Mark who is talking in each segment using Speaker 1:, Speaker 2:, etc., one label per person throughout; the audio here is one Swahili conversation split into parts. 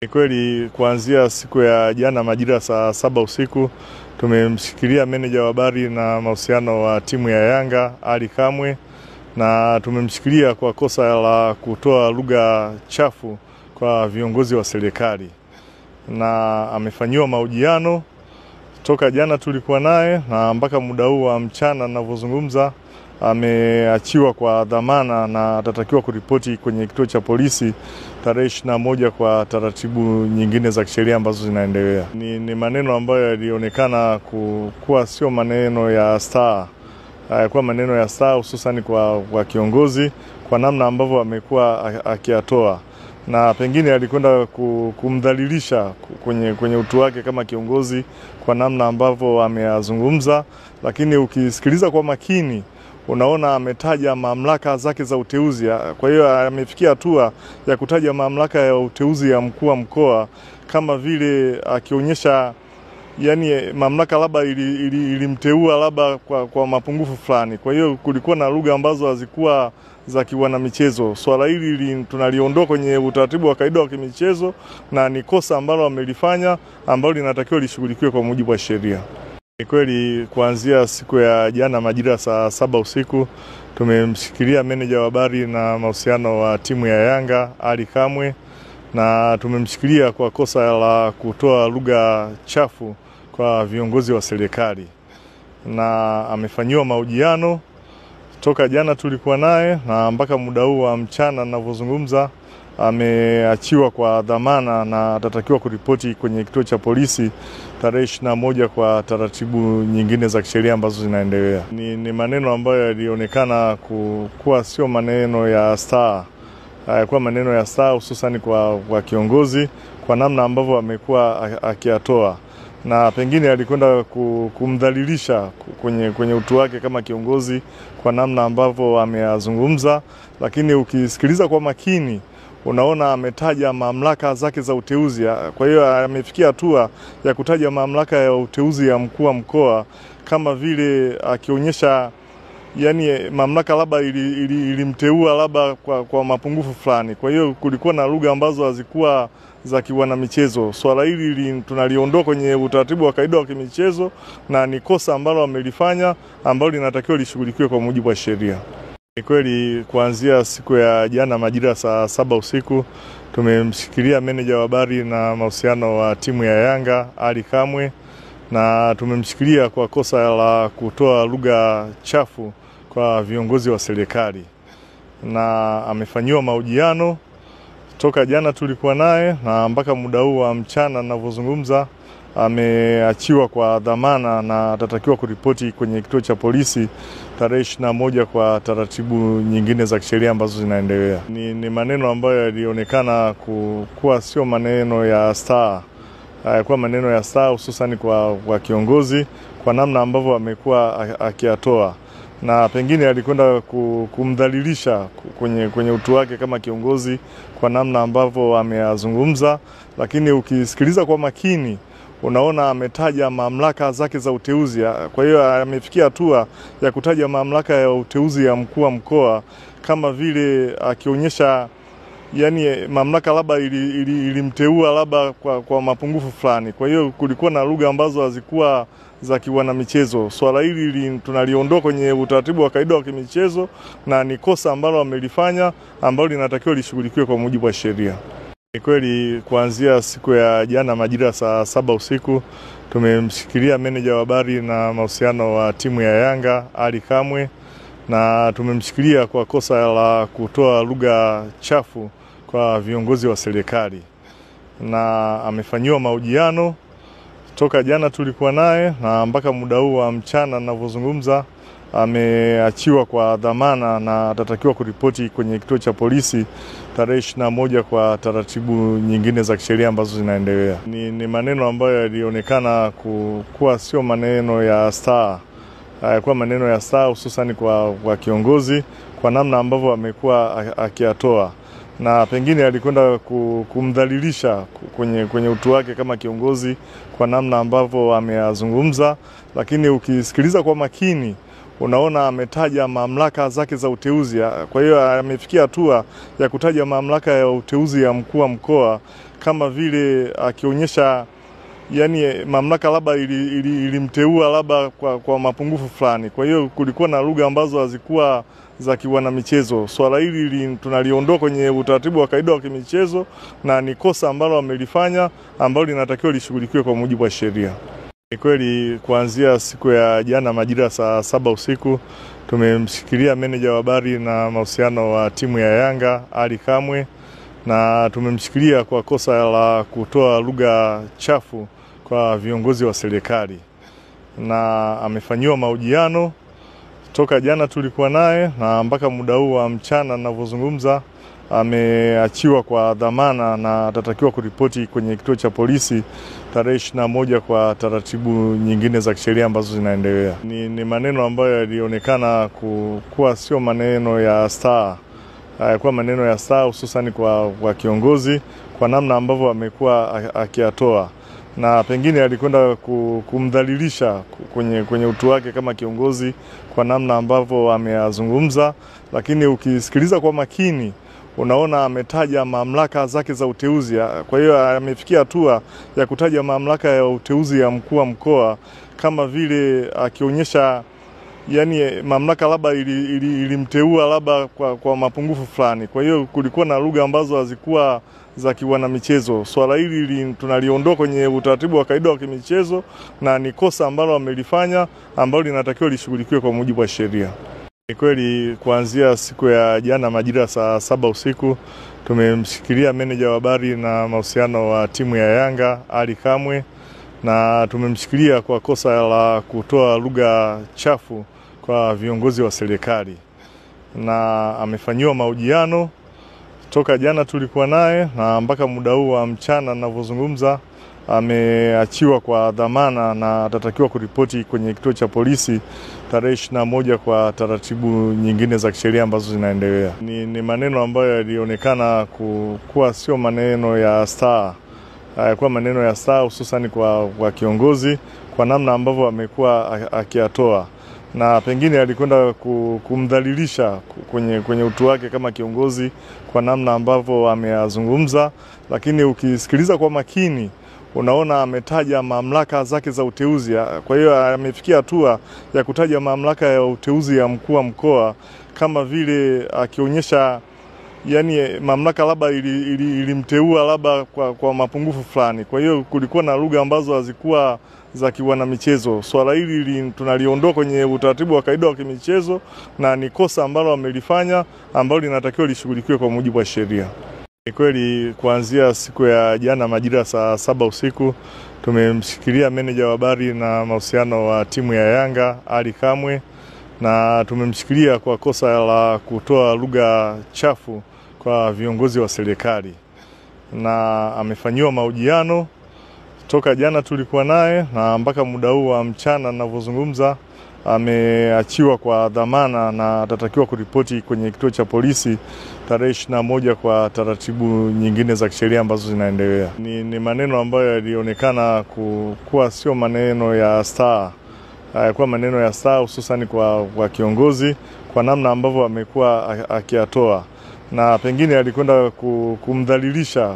Speaker 1: Ni kweli kuanzia siku ya jana majira saa 7 usiku tumemshikilia meneja wa habari na mahusiano wa timu ya Yanga Ali Kamwe, na tumemshikilia kwa kosa la kutoa lugha chafu kwa viongozi wa serikali, na amefanyiwa mahojiano toka jana tulikuwa naye, na mpaka muda huu wa mchana ninavyozungumza ameachiwa kwa dhamana na atatakiwa kuripoti kwenye kituo cha polisi tarehe 21 kwa taratibu nyingine za kisheria ambazo zinaendelea. Ni maneno ambayo yalionekana kuwa sio maneno ya staa, kwa maneno ya staa hususan kwa kiongozi, kwa namna ambavyo amekuwa akiyatoa, na pengine alikwenda kumdhalilisha kwenye utu wake kama kiongozi kwa namna ambavyo ameyazungumza. Lakini ukisikiliza kwa makini unaona ametaja mamlaka zake za uteuzi. Kwa hiyo amefikia hatua ya kutaja mamlaka ya uteuzi ya mkuu wa mkoa, kama vile akionyesha mamlaka labda ilimteua labda kwa mapungufu fulani. Kwa hiyo kulikuwa na lugha ambazo hazikuwa za kiwana michezo. Swala hili tunaliondoa kwenye utaratibu wa kawaida wa kimichezo, na ni kosa ambalo amelifanya ambalo linatakiwa lishughulikiwe kwa mujibu wa sheria. Ni kweli kuanzia siku ya jana majira saa 7 usiku tumemshikilia meneja wa habari na mahusiano wa timu ya Yanga Ali Kamwe, na tumemshikilia kwa kosa la kutoa lugha chafu kwa viongozi wa serikali, na amefanyiwa mahojiano toka jana tulikuwa naye, na mpaka muda huu wa mchana ninavyozungumza ameachiwa kwa dhamana na atatakiwa kuripoti kwenye kituo cha polisi tarehe 21 kwa taratibu nyingine za kisheria ambazo zinaendelea. Ni maneno ambayo yalionekana kuwa sio maneno ya staa, kwa maneno ya staa hususan kwa kiongozi, kwa namna ambavyo amekuwa akiyatoa, na pengine alikwenda kumdhalilisha kwenye utu wake kama kiongozi kwa namna ambavyo ameyazungumza. Lakini ukisikiliza kwa makini unaona ametaja mamlaka zake za uteuzi. Kwa hiyo amefikia hatua ya kutaja mamlaka ya uteuzi ya mkuu wa mkoa, kama vile akionyesha mamlaka labda ilimteua labda kwa mapungufu fulani. Kwa hiyo kulikuwa na lugha ambazo hazikuwa za kiwana michezo. Swala hili tunaliondoa kwenye utaratibu wa kawaida wa kimichezo, na ni kosa ambalo amelifanya ambalo linatakiwa lishughulikiwe kwa mujibu wa sheria. Ni kweli kuanzia siku ya jana majira saa 7 usiku tumemshikilia meneja wa habari na mahusiano wa timu ya Yanga Ali Kamwe, na tumemshikilia kwa kosa la kutoa lugha chafu kwa viongozi wa serikali, na amefanyiwa mahojiano toka jana tulikuwa naye, na mpaka muda huu wa mchana ninavyozungumza ameachiwa kwa dhamana na atatakiwa kuripoti kwenye kituo cha polisi tarehe 21 kwa taratibu nyingine za kisheria ambazo zinaendelea. Ni maneno ambayo yalionekana kuwa sio maneno ya staa, kwa maneno ya staa hususan kwa kiongozi, kwa namna ambavyo amekuwa akiyatoa, na pengine alikwenda kumdhalilisha kwenye utu wake kama kiongozi kwa namna ambavyo ameyazungumza. Lakini ukisikiliza kwa makini unaona ametaja mamlaka zake za uteuzi. Kwa hiyo amefikia hatua ya kutaja mamlaka ya uteuzi ya mkuu wa mkoa, kama vile akionyesha mamlaka labda ilimteua labda kwa mapungufu fulani. Kwa hiyo kulikuwa na lugha ambazo hazikuwa za kiwana michezo. Swala hili tunaliondoa kwenye utaratibu wa kawaida wa kimichezo, na ni kosa ambalo amelifanya ambalo linatakiwa lishughulikiwe kwa mujibu wa sheria. Ni kweli kuanzia siku ya jana majira saa 7 usiku tumemshikilia meneja wa habari na mahusiano wa timu ya Yanga Ali Kamwe, na tumemshikilia kwa kosa la kutoa lugha chafu kwa viongozi wa serikali, na amefanyiwa mahojiano toka jana tulikuwa naye, na mpaka muda huu wa mchana ninavyozungumza ameachiwa kwa dhamana na atatakiwa kuripoti kwenye kituo cha polisi tarehe 21 kwa taratibu nyingine za kisheria ambazo zinaendelea. Ni maneno ambayo yalionekana kuwa sio maneno ya staa, kwa maneno ya staa hususan kwa kiongozi, kwa namna ambavyo amekuwa akiyatoa, na pengine alikwenda kumdhalilisha kwenye utu wake kama kiongozi kwa namna ambavyo ameyazungumza. Lakini ukisikiliza kwa makini unaona ametaja mamlaka zake za uteuzi. Kwa hiyo amefikia hatua ya kutaja mamlaka ya uteuzi ya mkuu wa mkoa, kama vile akionyesha mamlaka labda ilimteua labda kwa mapungufu fulani. Kwa hiyo kulikuwa na lugha ambazo hazikuwa za kiwana michezo. Swala hili tunaliondoa kwenye utaratibu wa kawaida wa kimichezo na ni kosa ambalo amelifanya ambalo linatakiwa lishughulikiwe kwa mujibu wa sheria. Ni kweli kuanzia siku ya jana majira saa 7 usiku tumemshikilia meneja wa habari na mahusiano wa timu ya Yanga Ali Kamwe, na tumemshikilia kwa kosa la kutoa lugha chafu kwa viongozi wa serikali, na amefanyiwa mahojiano toka jana tulikuwa naye, na mpaka muda huu wa mchana ninavyozungumza ameachiwa kwa dhamana na atatakiwa kuripoti kwenye kituo cha polisi tarehe 21 kwa taratibu nyingine za kisheria ambazo zinaendelea. Ni maneno ambayo yalionekana kuwa sio maneno ya staa. Kwa maneno ya staa hususan kwa kiongozi, kwa namna ambavyo amekuwa akiyatoa, na pengine alikwenda kumdhalilisha kwenye utu wake kama kiongozi kwa namna ambavyo ameyazungumza. Lakini ukisikiliza kwa makini unaona ametaja mamlaka zake za uteuzi. Kwa hiyo amefikia hatua ya kutaja mamlaka ya uteuzi ya mkuu wa mkoa, kama vile akionyesha mamlaka labda ilimteua labda kwa mapungufu fulani. Kwa hiyo kulikuwa na lugha ambazo hazikuwa za kiwana michezo. Swala hili tunaliondoa kwenye utaratibu wa kawaida wa kimichezo na ni kosa ambalo amelifanya ambalo linatakiwa lishughulikiwe kwa mujibu wa sheria. Ni kweli kuanzia siku ya jana majira saa 7 usiku tumemshikilia meneja wa habari na mahusiano wa timu ya Yanga Ali Kamwe, na tumemshikilia kwa kosa la kutoa lugha chafu kwa viongozi wa serikali, na amefanyiwa mahojiano toka jana tulikuwa naye, na mpaka muda huu wa mchana ninavyozungumza ameachiwa kwa dhamana na atatakiwa kuripoti kwenye kituo cha polisi tarehe 21 kwa taratibu nyingine za kisheria ambazo zinaendelea. Ni maneno ambayo yalionekana kuwa sio maneno ya staa. Kwa maneno ya staa hususan kwa kiongozi, kwa namna ambavyo amekuwa akiyatoa, na pengine alikwenda kumdhalilisha kwenye utu wake kama kiongozi kwa namna ambavyo ameyazungumza. Lakini ukisikiliza kwa makini unaona ametaja mamlaka zake za uteuzi. Kwa hiyo amefikia hatua ya kutaja mamlaka ya uteuzi ya mkuu wa mkoa, kama vile akionyesha mamlaka labda ilimteua labda kwa mapungufu fulani. Kwa hiyo kulikuwa na lugha ambazo hazikuwa za kiwana michezo. Swala hili tunaliondoa kwenye utaratibu wa kawaida wa kimichezo na ni kosa ambalo amelifanya ambalo linatakiwa lishughulikiwe kwa mujibu wa sheria. Ni kweli kuanzia siku ya jana majira saa 7 usiku tumemshikilia meneja wa habari na mahusiano wa timu ya Yanga Ali Kamwe, na tumemshikilia kwa kosa la kutoa lugha chafu kwa viongozi wa serikali, na amefanyiwa mahojiano toka jana tulikuwa naye, na mpaka muda huu wa mchana ninavyozungumza ameachiwa kwa dhamana na atatakiwa kuripoti kwenye kituo cha polisi tarehe 21 kwa taratibu nyingine za kisheria ambazo zinaendelea. Ni maneno ambayo yalionekana kuwa sio maneno ya staa. Kwa maneno ya staa hususan kwa kiongozi, kwa namna ambavyo amekuwa akiyatoa, na pengine alikwenda kumdhalilisha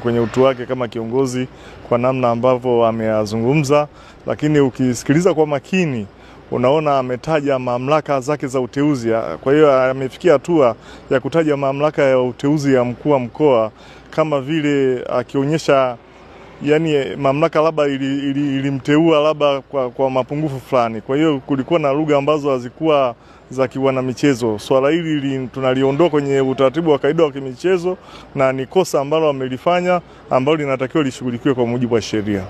Speaker 1: kwenye utu wake kama kiongozi kwa namna ambavyo ameyazungumza. Lakini ukisikiliza kwa makini unaona ametaja mamlaka zake za uteuzi. Kwa hiyo amefikia hatua ya kutaja mamlaka ya uteuzi ya mkuu wa mkoa, kama vile akionyesha mamlaka labda ilimteua labda kwa mapungufu fulani. Kwa hiyo kulikuwa na lugha ambazo hazikuwa za kiwana michezo. Swala hili tunaliondoa kwenye utaratibu wa kawaida wa kimichezo na ni kosa ambalo amelifanya ambalo linatakiwa lishughulikiwe kwa mujibu wa sheria.